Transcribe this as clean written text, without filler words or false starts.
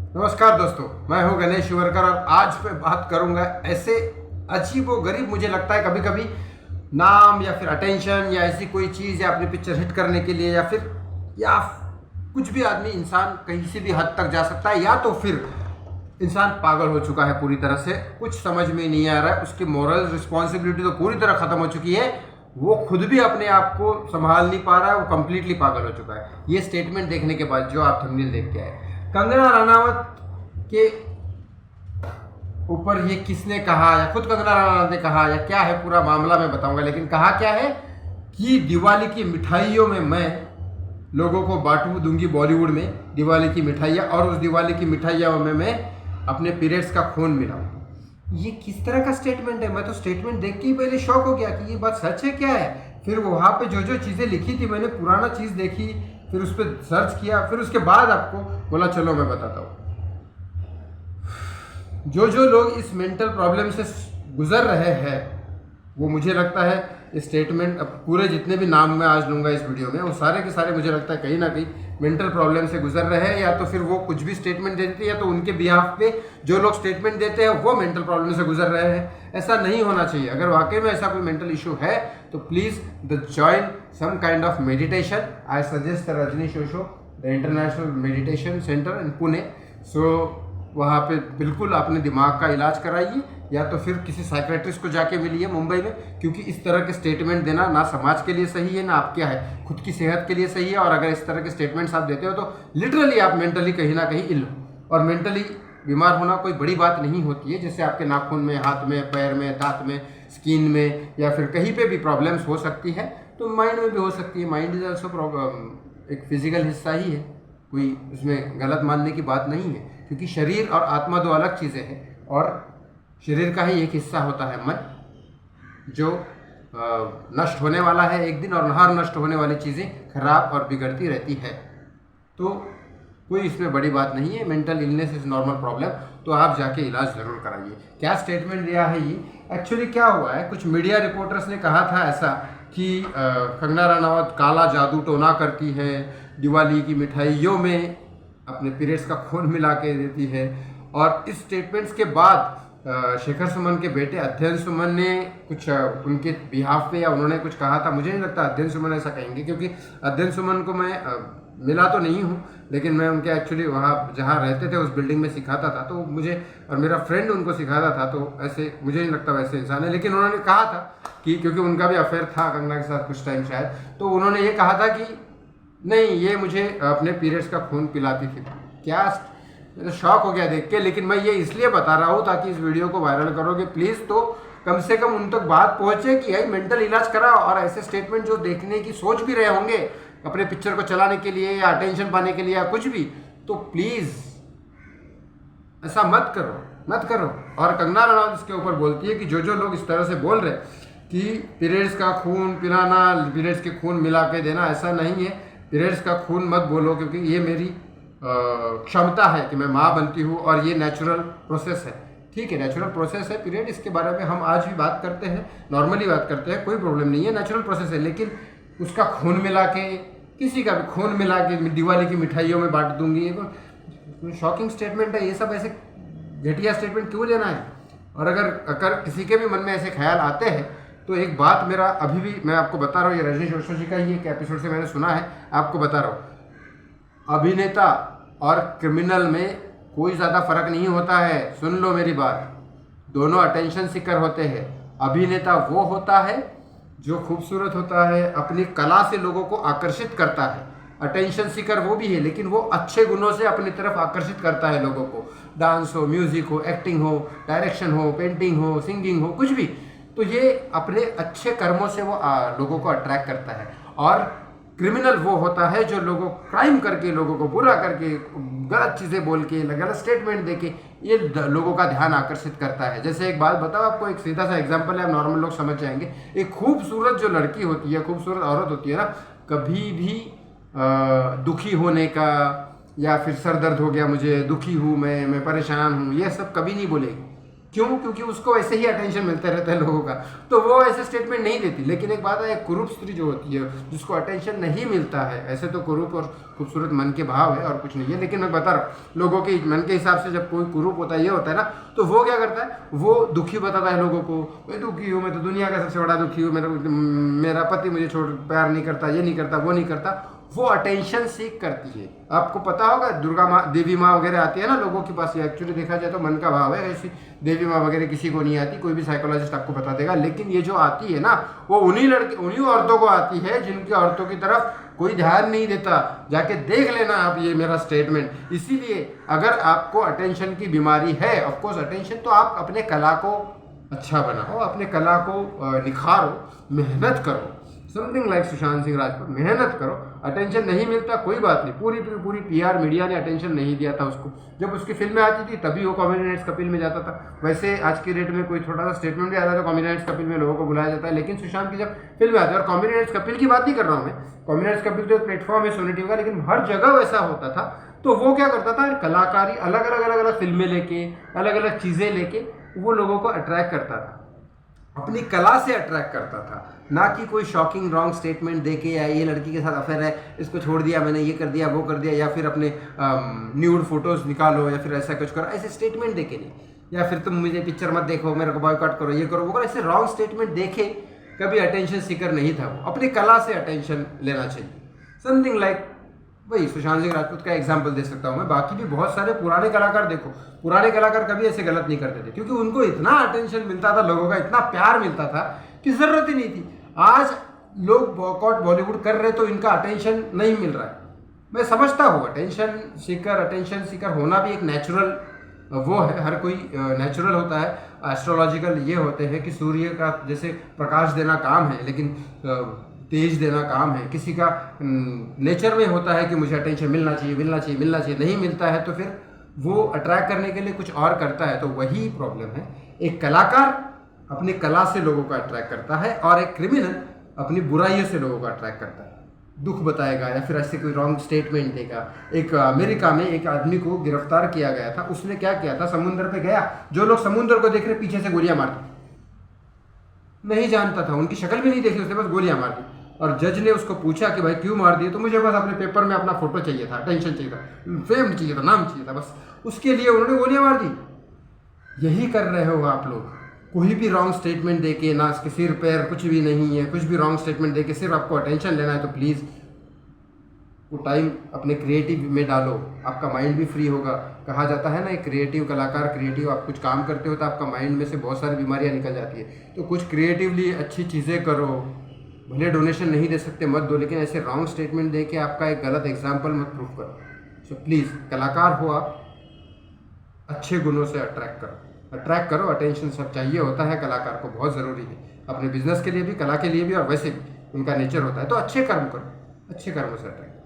नमस्कार दोस्तों, मैं हूं गणेश शिवरकर और आज मैं बात करूंगा ऐसे अजीब व गरीब, मुझे लगता है कभी कभी नाम या फिर अटेंशन या ऐसी कोई चीज़ या अपनी पिक्चर हिट करने के लिए या कुछ भी आदमी इंसान कहीं से भी हद तक जा सकता है, या तो फिर इंसान पागल हो चुका है पूरी तरह से, कुछ समझ में नहीं आ रहा है, उसकी मॉरल रिस्पॉन्सिबिलिटी तो पूरी तरह खत्म हो चुकी है, वो खुद भी अपने आप को संभाल नहीं पा रहा है, वो कंप्लीटली पागल हो चुका है। ये स्टेटमेंट देखने के बाद जो आप थंबनेल देख के आए, कंगना रनावत के ऊपर ये किसने कहा या खुद कंगना रनावत ने कहा या क्या है पूरा मामला मैं बताऊंगा, लेकिन कहा क्या है कि दिवाली की मिठाइयों में मैं लोगों को बांटू दूंगी, बॉलीवुड में दिवाली की मिठाइयाँ, और उस दिवाली की मिठाइयों में मैं अपने पीरियड्स का खून मिलाऊंगी। ये किस तरह का स्टेटमेंट है? मैं तो स्टेटमेंट देख के ही पहले शॉक हो गया कि ये बात सच है क्या है। फिर वहाँ पे जो जो चीज़ें लिखी थी, मैंने पुराना चीज़ देखी, फिर उस पर सर्च किया, फिर उसके बाद आपको बोला चलो मैं बताता हूँ। जो जो लोग इस मेंटल प्रॉब्लम से गुजर रहे हैं, वो मुझे लगता है स्टेटमेंट, अब पूरे जितने भी नाम मैं आज लूँगा इस वीडियो में, वो सारे के सारे मुझे लगता है कहीं ना कहीं मेंटल प्रॉब्लम से गुजर रहे हैं, या तो फिर वो कुछ भी स्टेटमेंट देते हैं या तो उनके बिहाफ पे जो लोग स्टेटमेंट देते हैं वो मेंटल प्रॉब्लम से गुजर रहे हैं। ऐसा नहीं होना चाहिए। अगर वाकई में ऐसा कोई मेंटल इशू है तो please the join some kind of meditation. I suggest Rajneesh Osho, the international meditation centre in Pune. So वहाँ पे बिल्कुल अपने दिमाग का इलाज कराइए, या तो फिर किसी साइकेट्रिस्ट को जाके मिलिए मुंबई में, क्योंकि इस तरह के स्टेटमेंट देना ना समाज के लिए सही है, ना आपके है खुद की सेहत के लिए सही है। और अगर इस तरह के स्टेटमेंट्स आप देते हो तो लिटरली आप मेंटली कहीं ना कहीं इल हो, और मेंटली बीमार होना कोई बड़ी बात नहीं होती है। जैसे आपके नाखून में, हाथ में, पैर में, दांत में, स्किन में, या फिर कहीं पे भी प्रॉब्लम्स हो सकती है, तो माइंड में भी हो सकती है। माइंड इज ऑल्सो एक फिजिकल हिस्सा ही है, कोई उसमें गलत मानने की बात नहीं है, क्योंकि शरीर और आत्मा दो अलग चीज़ें हैं, और शरीर का ही एक हिस्सा होता है मन, जो नष्ट होने वाला है एक दिन, और हर नष्ट होने वाली चीज़ें खराब और बिगड़ती रहती है। तो कोई इसमें बड़ी बात नहीं है। Mental illness is normal problem, तो आप जाके इलाज ज़रूर कराइए। क्या स्टेटमेंट दिया है ये? एक्चुअली क्या हुआ है, कुछ मीडिया रिपोर्टर्स ने कहा था ऐसा कि कंगना रनावत काला जादू टोना करती है, दिवाली की मिठाइयों में अपने पीरियड्स का खून मिला के देती है। और इस स्टेटमेंट्स के बाद शेखर सुमन के बेटे अध्ययन सुमन ने कुछ उनके बिहाफ पे, या उन्होंने कुछ कहा था, मुझे नहीं लगता अध्ययन सुमन ऐसा कहेंगे, क्योंकि अध्ययन सुमन को मैं मिला तो नहीं हूँ, लेकिन मैं उनके एक्चुअली वहाँ जहाँ रहते थे उस बिल्डिंग में सिखाता था, तो मुझे और मेरा फ्रेंड उनको सिखाता था, तो ऐसे मुझे नहीं लगता वैसे इंसान है। लेकिन उन्होंने कहा था कि क्योंकि उनका भी अफेयर था कंगना के साथ कुछ टाइम शायद, तो उन्होंने ये कहा था कि नहीं, ये मुझे अपने पीरियड्स का खून पिलाती थी। क्या, मैं तो शॉक हो गया देख के। लेकिन मैं ये इसलिए बता रहा हूँ ताकि इस वीडियो को वायरल करोगे प्लीज़, तो कम से कम उन तक बात पहुँचे कि भाई मेंटल इलाज कराओ। और ऐसे स्टेटमेंट जो देखने की सोच भी रहे होंगे अपने पिक्चर को चलाने के लिए या अटेंशन पाने के लिए या कुछ भी, तो प्लीज़ ऐसा मत करो। और कंगना रनावत इसके ऊपर बोलती है कि जो जो लोग इस तरह से बोल रहे कि पीरियड्स का खून पिलाना, पीरियड्स के खून मिला के देना, ऐसा नहीं है। पीरियड्स का खून मत बोलो, क्योंकि ये मेरी क्षमता है कि मैं माँ बनती हूँ, और ये नेचुरल प्रोसेस है। ठीक है, नेचुरल प्रोसेस है पीरियड, इसके बारे में हम आज भी बात करते हैं, नॉर्मली बात करते हैं, कोई प्रॉब्लम नहीं है, नेचुरल प्रोसेस है। लेकिन उसका खून मिला के, किसी का भी खून मिला के दिवाली की मिठाइयों में बांट दूंगी, ये शॉकिंग स्टेटमेंट है। ये सब ऐसे घटिया स्टेटमेंट क्यों लेना है? और अगर किसी के भी मन में ऐसे ख्याल आते हैं, तो एक बात मेरा अभी भी मैं आपको बता रहा हूँ, ये रजनीश ओशो जी का ही एक एपिसोड से मैंने सुना है, आपको बता रहा हूँ, अभिनेता और क्रिमिनल में कोई ज़्यादा फर्क नहीं होता है। सुन लो मेरी बात, दोनों अटेंशन सीकर होते हैं। अभिनेता वो होता है जो खूबसूरत होता है, अपनी कला से लोगों को आकर्षित करता है। अटेंशन सीकर वो भी है, लेकिन वो अच्छे गुणों से अपनी तरफ आकर्षित करता है लोगों को। डांस हो, म्यूजिक हो, एक्टिंग हो, डायरेक्शन हो, पेंटिंग हो, सिंगिंग हो, कुछ भी, तो ये अपने अच्छे कर्मों से वो लोगों को अट्रैक्ट करता है। और क्रिमिनल वो होता है जो लोगों क्राइम करके, लोगों को बुरा करके, गलत चीज़ें बोल के, गलत स्टेटमेंट दे के ये लोगों का ध्यान आकर्षित करता है। जैसे एक बात बताओ आपको, एक सीधा सा एग्जांपल है, नॉर्मल लोग समझ जाएंगे। एक खूबसूरत जो लड़की होती है, खूबसूरत औरत होती है ना, कभी भी दुखी होने का, या फिर सर दर्द हो गया मुझे, दुखी हूँ मैं परेशान हूँ, ये सब कभी नहीं बोलेगी। क्यों? क्योंकि उसको ऐसे ही अटेंशन मिलता रहता है लोगों का, तो वो ऐसे स्टेटमेंट नहीं देती। लेकिन एक बात है, एक कुरूप स्त्री जो होती है जिसको अटेंशन नहीं मिलता है, ऐसे तो कुरूप और खूबसूरत मन के भाव है और कुछ नहीं है, लेकिन मैं बता रहा हूँ लोगों के मन के हिसाब से जब कोई कुरूप होता है, ये होता है ना, तो वो क्या करता है, वो दुखी बताता है लोगों को, मैं दुखी हूँ, मैं तो दुनिया का सबसे बड़ा दुखी हूँ, मेरा पति मुझे छोड़ प्यार नहीं करता, ये नहीं करता, वो नहीं करता। वो अटेंशन सीख करती है। आपको पता होगा दुर्गा माँ, देवी माँ वगैरह आती है ना लोगों के पास, एक्चुअली देखा जाए तो मन का भाव है, ऐसी देवी माँ वगैरह किसी को नहीं आती, कोई भी साइकोलॉजिस्ट आपको बता देगा। लेकिन ये जो आती है ना, वो उन्हीं औरतों को आती है जिनकी औरतों की तरफ कोई ध्यान नहीं देता। जाके देख लेना आप, ये मेरा स्टेटमेंट। इसीलिए अगर आपको अटेंशन की बीमारी है, ऑफकोर्स अटेंशन, तो आप अपने कला को अच्छा बनाओ, अपने कला को निखारो, मेहनत करो, समथिंग लाइक सुशांत सिंह राजपूत, मेहनत करो। अटेंशन नहीं मिलता कोई बात नहीं, पूरी पीआर मीडिया ने अटेंशन नहीं दिया था उसको। जब उसकी फिल्में आती थी तभी वो कॉमेडी नाइट्स कपिल में जाता था। वैसे आज की डेट में कोई छोटा सा स्टेटमेंट भी आता था कॉमेडी नाइट्स कपिल में लोगों को बुलाया जाता है, लेकिन सुशांत की जब फिल्म आती है, और कॉमेडी नाइट्स कपिल की बात नहीं कर रहा हूँ मैं, कॉमेडी नाइट्स कपिल तो एक प्लेटफॉर्म है सोनी टीवी का, लेकिन हर जगह वैसा होता था। तो वो क्या करता था, कलाकारी अलग अलग फिल्में लेके, अलग अलग चीज़ें लेके वो लोगों को अट्रैक्ट करता था, अपनी कला से अट्रैक्ट करता था, ना कि कोई शॉकिंग रॉन्ग स्टेटमेंट देके, या ये लड़की के साथ अफेयर है, इसको छोड़ दिया मैंने, ये कर दिया वो कर दिया, या फिर अपने न्यूड फोटोज निकालो, या फिर ऐसा कुछ करो, ऐसे स्टेटमेंट देके नहीं, या फिर तुम मुझे पिक्चर मत देखो, मेरे को बॉयकॉट करो, ये करो वो करो, ऐसे रॉन्ग स्टेटमेंट देखे कभी अटेंशन सीकर नहीं था वो। अपनी कला से अटेंशन लेना चाहिए, समथिंग लाइक वही सुशांत सिंह राजपूत का एग्जाम्पल दे सकता हूँ मैं। बाकी भी बहुत सारे पुराने कलाकार देखो, पुराने कलाकार कभी ऐसे गलत नहीं करते थे, क्योंकि उनको इतना अटेंशन मिलता था, लोगों का इतना प्यार मिलता था कि ज़रूरत ही नहीं थी। आज लोग बॉयकॉट बॉलीवुड कर रहे तो इनका अटेंशन नहीं मिल रहा है। मैं समझता हूँ अटेंशन सीकर होना भी एक नेचुरल वो है, हर कोई नेचुरल होता है। एस्ट्रोलॉजिकल ये होते हैं कि सूर्य का जैसे प्रकाश देना काम है, लेकिन तेज देना काम है। किसी का नेचर में होता है कि मुझे अटेंशन मिलना चाहिए, नहीं मिलता है तो फिर वो अट्रैक्ट करने के लिए कुछ और करता है, तो वही प्रॉब्लम है। एक कलाकार अपनी कला से लोगों को अट्रैक्ट करता है, और एक क्रिमिनल अपनी बुराइयों से लोगों को अट्रैक्ट करता है, दुख बताएगा या फिर ऐसे कोई रॉन्ग स्टेटमेंट देगा। एक अमेरिका में एक आदमी को गिरफ्तार किया गया था, उसने क्या किया था, समुद्र पे गया, जो लोग समुद्र को देख रहे पीछे से गोलियां मार दी, नहीं जानता था, उनकी शक्ल भी नहीं देखी, उसने बस गोलियां मार दी। और जज ने उसको पूछा कि भाई क्यों मार दिए, तो मुझे बस अपने पेपर में अपना फोटो चाहिए था, अटेंशन चाहिए था, फेम चाहिए था, नाम चाहिए था, बस उसके लिए उन्होंने गोलियां मार दी। यही कर रहे हो आप लोग, कोई भी रॉन्ग स्टेटमेंट देके, ना इसके सिर पैर कुछ भी नहीं है, कुछ भी रॉन्ग स्टेटमेंट देके सिर्फ आपको अटेंशन लेना है, तो प्लीज़ वो टाइम अपने क्रिएटिव में डालो, आपका माइंड भी फ्री होगा। कहा जाता है ना, एक क्रिएटिव कलाकार, क्रिएटिव आप कुछ काम करते हो तो आपका माइंड में से बहुत सारी बीमारियां निकल जाती है। तो कुछ क्रिएटिवली अच्छी चीज़ें करो, भले डोनेशन नहीं दे सकते मत दो, लेकिन ऐसे रॉन्ग स्टेटमेंट दे के आपका एक गलत एग्जाम्पल मत प्रूफ करो। सो प्लीज़ कलाकार हो आप, अच्छे गुणों से अट्रैक्ट करो। अटेंशन सब चाहिए होता है, कलाकार को बहुत ज़रूरी है, अपने बिजनेस के लिए भी, कला के लिए भी, और वैसे भी उनका नेचर होता है। तो अच्छे कर्म करो, अच्छे कर्मों से अट्रैक्ट